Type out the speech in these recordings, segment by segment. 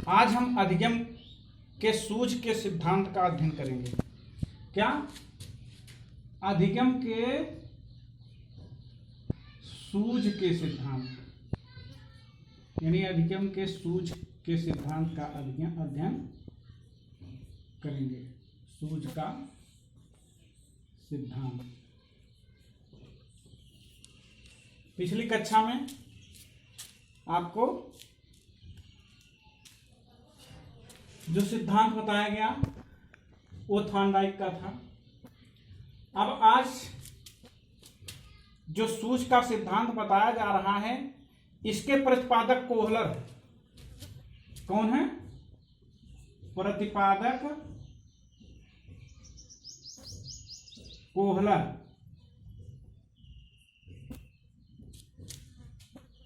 आज हम अधिगम के सूझ के सिद्धांत का अध्ययन करेंगे। क्या? अधिगम के सूझ के सिद्धांत, यानी अधिगम के सूझ के सिद्धांत का अध्ययन करेंगे। सूझ का सिद्धांत पिछली कक्षा में आपको जो सिद्धांत बताया गया वो थॉर्नडाइक का था। अब आज जो सूझ का सिद्धांत बताया जा रहा है, इसके प्रतिपादक कोहलर है। कौन है? प्रतिपादक कोहलर।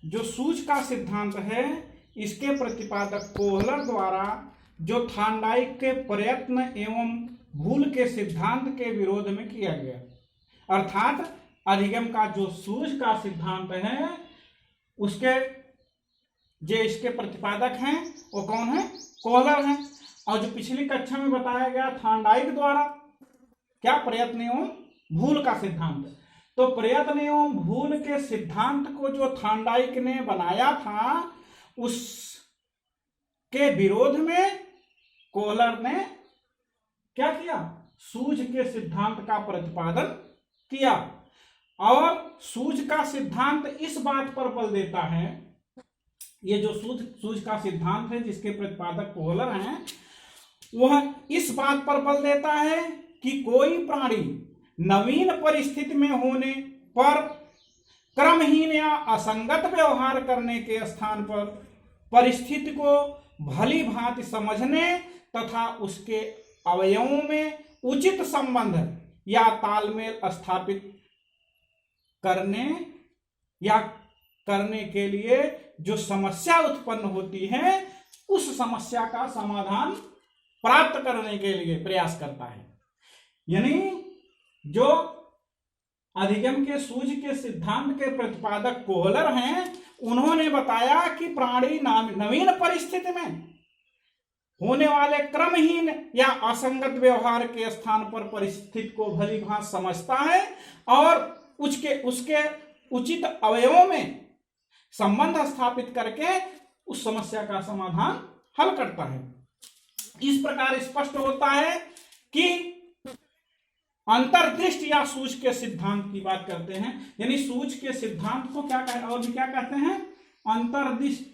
जो सूझ का सिद्धांत है, इसके प्रतिपादक कोहलर द्वारा जो थॉर्नडाइक के प्रयत्न एवं भूल के सिद्धांत के विरोध में किया गया, अर्थात अधिगम का जो सूझ का सिद्धांत है उसके जो इसके प्रतिपादक हैं वो कौन है? कोहलर हैं। और जो पिछली कक्षा में बताया गया थॉर्नडाइक द्वारा क्या? प्रयत्न एवं भूल का सिद्धांत। तो प्रयत्न एवं भूल के सिद्धांत को जो थॉर्नडाइक ने बनाया था, उसके विरोध में कोहलर ने क्या किया? सूझ के सिद्धांत का प्रतिपादन किया। और सूझ का सिद्धांत इस बात पर बल देता है, ये जो सूझ का सिद्धांत है जिसके प्रतिपादक कोहलर हैं, वह इस बात पर बल देता है कि कोई प्राणी नवीन परिस्थिति में होने पर क्रमहीन या असंगत व्यवहार करने के स्थान पर परिस्थिति को भली भांति समझने तथा उसके अवयवों में उचित संबंध या तालमेल स्थापित करने के लिए जो समस्या उत्पन्न होती है, उस समस्या का समाधान प्राप्त करने के लिए प्रयास करता है। यानी जो अधिगम के सूझ के सिद्धांत के प्रतिपादक कोहलर हैं, उन्होंने बताया कि प्राणी नवीन परिस्थिति में होने वाले क्रमहीन या असंगत व्यवहार के स्थान पर परिस्थिति को भली भांति समझता है और उसके उचित अवयवों में संबंध स्थापित करके उस समस्या का समाधान हल करता है। इस प्रकार स्पष्ट होता है कि अंतर्दृष्टि या सूझ के सिद्धांत की बात करते हैं। यानी सूझ के सिद्धांत को क्या कहते हैं? और भी क्या कहते हैं? अंतर्दृष्टि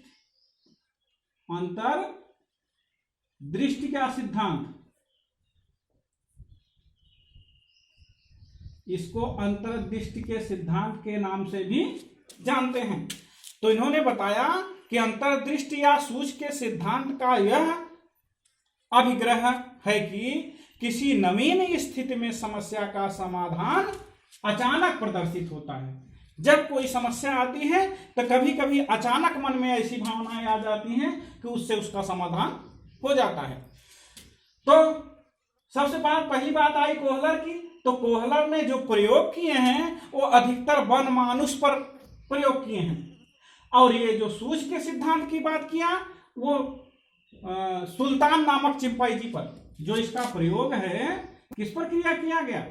का सिद्धांत। इसको अंतर्दृष्टि के सिद्धांत के नाम से भी जानते हैं। तो इन्होंने बताया कि अंतर्दृष्टि या सूझ के सिद्धांत का यह अभिग्रह है कि किसी नवीन स्थिति में समस्या का समाधान अचानक प्रदर्शित होता है। जब कोई समस्या आती है तो कभी कभी अचानक मन में ऐसी भावनाएं आ जाती हैं कि उससे उसका समाधान हो जाता है। तो सबसे पहली बात आई कोहलर की। तो कोहलर ने जो प्रयोग किए हैं वो अधिकतर वन मानुष पर प्रयोग किए हैं। और ये जो सूझ के सिद्धांत की बात किया वो सुल्तान नामक चिंपैंजी पर, जो इसका प्रयोग है किस पर किया गया?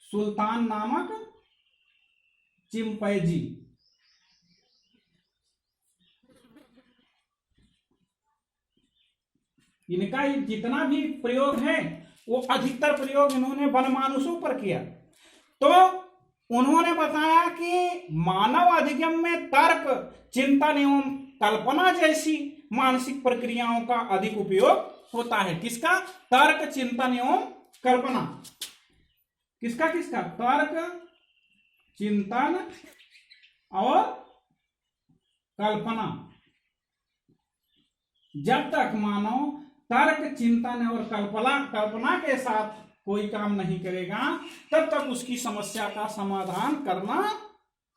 सुल्तान नामक चिंपैंजी। इनका जितना भी प्रयोग है वो अधिकतर प्रयोग इन्होंने वनमानुषों पर किया। तो उन्होंने बताया कि मानव अधिगम में तर्क, चिंतन एवं कल्पना जैसी मानसिक प्रक्रियाओं का अधिक उपयोग होता है। किसका? तर्क, चिंतन एवं कल्पना। किसका? तर्क, चिंतन और कल्पना। जब तक मानव तर्क, चिंतन और कल्पना के साथ कोई काम नहीं करेगा, तब तक उसकी समस्या का समाधान करना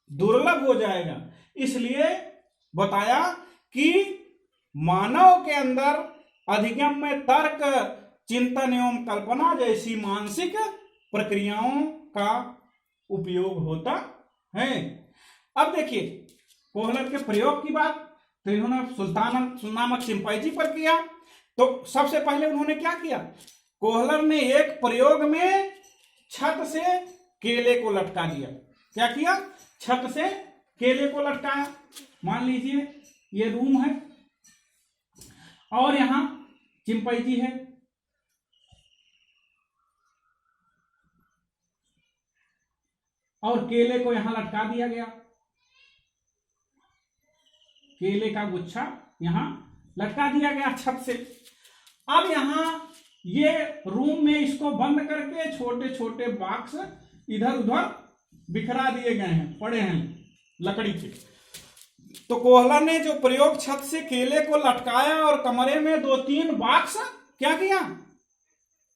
दुर्लभ हो जाएगा। इसलिए बताया कि मानव के अंदर अधिगम में तर्क, चिंतन एवं कल्पना जैसी मानसिक प्रक्रियाओं का उपयोग होता है। अब देखिए कोहलर के प्रयोग की बात। तो इन्होंने सुल्तान नामक चिंपैंजी पर किया। तो सबसे पहले उन्होंने क्या किया, कोहलर ने एक प्रयोग में छत से केले को लटका दिया। क्या किया, छत से केले को लटकाया। मान लीजिए ये रूम है और यहां चिंपैंजी है, और केले को यहां लटका दिया गया। केले का गुच्छा यहां लटका दिया गया छत से। अब यहां ये रूम में इसको बंद करके छोटे छोटे बॉक्स इधर उधर बिखरा दिए गए हैं, पड़े हैं लकड़ी के। तो कोहलर ने जो प्रयोग छत से केले को लटकाया और कमरे में 2-3 बॉक्स क्या किया,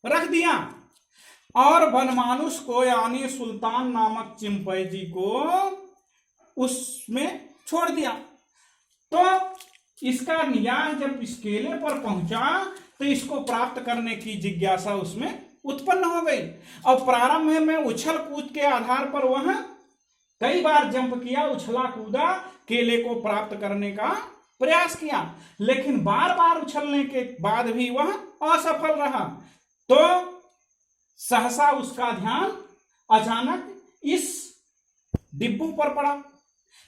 रख दिया, और बनमानुष को यानी सुल्तान नामक चिंपैंजी को उसमें छोड़ दिया। तो इसका निगाह जब इस केले पर पहुंचा तो इसको प्राप्त करने की जिज्ञासा उसमें उत्पन्न हो गई। और प्रारंभ में उछल कूद के आधार पर वह कई बार जंप किया, उछला कूदा, केले को प्राप्त करने का प्रयास किया, लेकिन बार बार उछलने के बाद भी वह असफल रहा। तो सहसा उसका ध्यान अचानक इस डिब्बू पर पड़ा,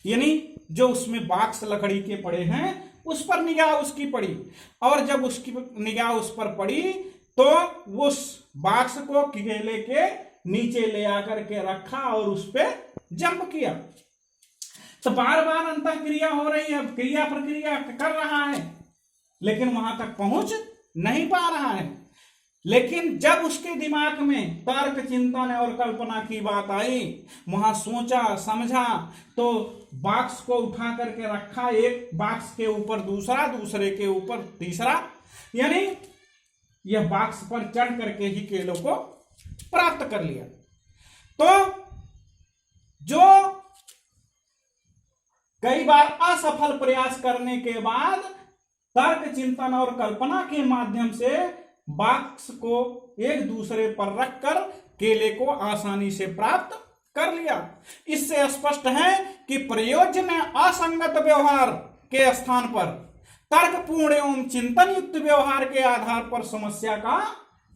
यानी जो उसमें बॉक्स लकड़ी के पड़े हैं उस पर निगाह उसकी पड़ी। और जब उसकी निगाह उस पर पड़ी तो उस बॉक्स को केले के नीचे ले आकर के रखा और उस पर जंप किया। तो बार बार अंतः क्रिया हो रही है, क्रिया प्रक्रिया कर रहा है, लेकिन वहां तक पहुंच नहीं पा रहा है। लेकिन जब उसके दिमाग में तर्क, चिंतन और कल्पना की बात आई, वहां सोचा समझा, तो बॉक्स को उठा करके रखा, एक बॉक्स के ऊपर दूसरा, दूसरे के ऊपर तीसरा, यानी यह बॉक्स पर चढ़ करके ही केलों को प्राप्त कर लिया। तो जो कई बार असफल प्रयास करने के बाद तर्क, चिंतन और कल्पना के माध्यम से बॉक्स को एक दूसरे पर रखकर केले को आसानी से प्राप्त कर लिया। इससे स्पष्ट है कि प्रयोज्य ने असंगत व्यवहार के स्थान पर तर्कपूर्ण एवं चिंतन युक्त व्यवहार के आधार पर समस्या का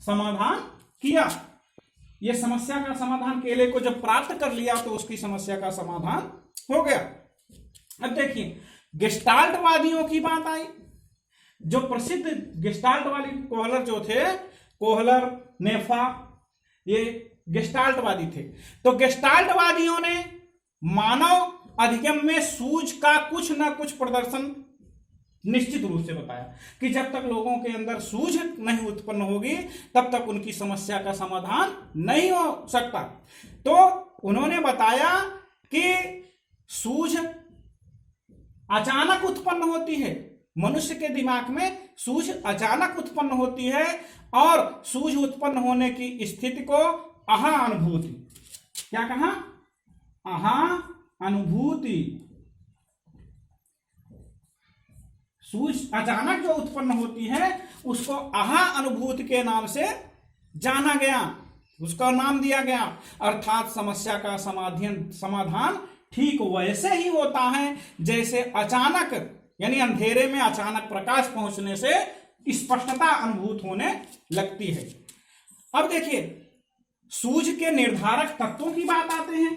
समाधान किया। यह समस्या का समाधान, केले को जब प्राप्त कर लिया तो उसकी समस्या का समाधान हो गया। अब देखिए गेस्टाल्टवादियों की बात आई। जो प्रसिद्ध गेस्टाल्टवादी कोहलर जो थे, कोहलर, नेफा, ये गेस्टाल्टवादी थे। तो गेस्टाल्टवादियों ने मानव अधिगम में सूझ का कुछ न कुछ प्रदर्शन निश्चित रूप से बताया कि जब तक लोगों के अंदर सूझ नहीं उत्पन्न होगी तब तक उनकी समस्या का समाधान नहीं हो सकता। तो उन्होंने बताया कि सूझ अचानक उत्पन्न होती है, मनुष्य के दिमाग में सूझ अचानक उत्पन्न होती है, और सूझ उत्पन्न होने की स्थिति को अहा अनुभूति, क्या कहा, अहा अनुभूति, सूझ अचानक जो उत्पन्न होती है उसको अहा अनुभूति के नाम से जाना गया, उसका नाम दिया गया। अर्थात समस्या का समाधान ठीक वैसे ही होता है जैसे अचानक, यानी अंधेरे में अचानक प्रकाश पहुंचने से स्पष्टता अनुभूत होने लगती है। अब देखिए सूझ के निर्धारक तत्वों की बात आते हैं।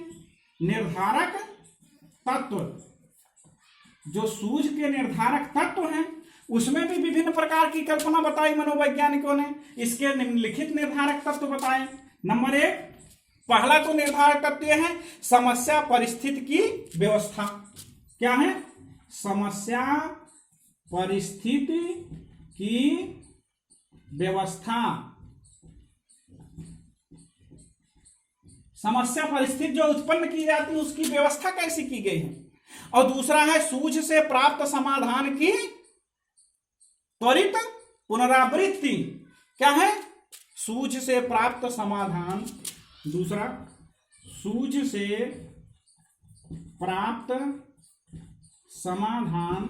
निर्धारक तत्व, जो सूझ के निर्धारक तत्व हैं उसमें भी विभिन्न प्रकार की कल्पना बताई मनोवैज्ञानिकों ने। इसके निम्नलिखित निर्धारक तत्व बताए। नंबर 1, पहला तो निर्धारक तत्व है समस्या परिस्थिति की व्यवस्था। क्या है? समस्या परिस्थिति की व्यवस्था। समस्या परिस्थिति जो उत्पन्न की जाती है उसकी व्यवस्था कैसी की गई है। और दूसरा है सूझ से प्राप्त समाधान की त्वरित पुनरावृत्ति। क्या है? सूझ से प्राप्त समाधान। दूसरा, सूझ से प्राप्त समाधान,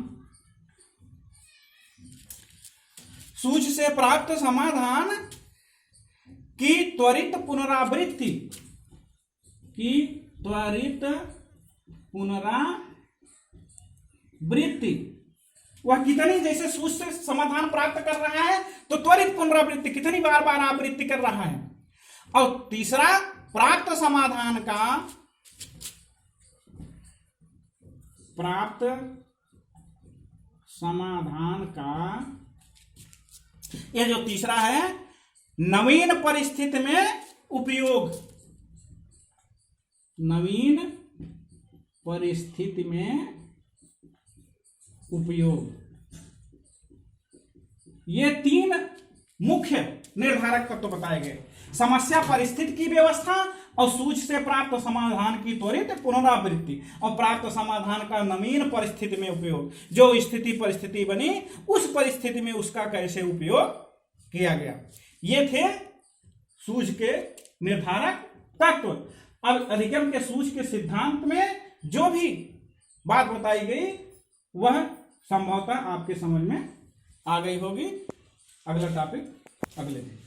सूझ से प्राप्त समाधान की त्वरित पुनरावृत्ति, की त्वरित पुनरावृत्ति। वह कितनी, जैसे सूझ से समाधान प्राप्त कर रहा है तो त्वरित पुनरावृत्ति, कितनी बार बार आवृत्ति कर रहा है। और तीसरा, प्राप्त समाधान का यह जो तीसरा है, नवीन परिस्थिति में उपयोग, नवीन परिस्थिति में उपयोग। ये तीन मुख्य निर्धारक तत्व बताए गए, समस्या परिस्थिति की व्यवस्था और सूझ से प्राप्त समाधान की त्वरित पुनरावृत्ति और प्राप्त समाधान का नवीन परिस्थिति में उपयोग। जो स्थिति परिस्थिति बनी उस परिस्थिति में उसका कैसे उपयोग किया गया, ये थे सूझ के निर्धारक तत्व। अब अधिगम के सूझ के सिद्धांत में जो भी बात बताई गई वह संभवतः आपके समझ में आ गई होगी। अगला टॉपिक अगले दिन।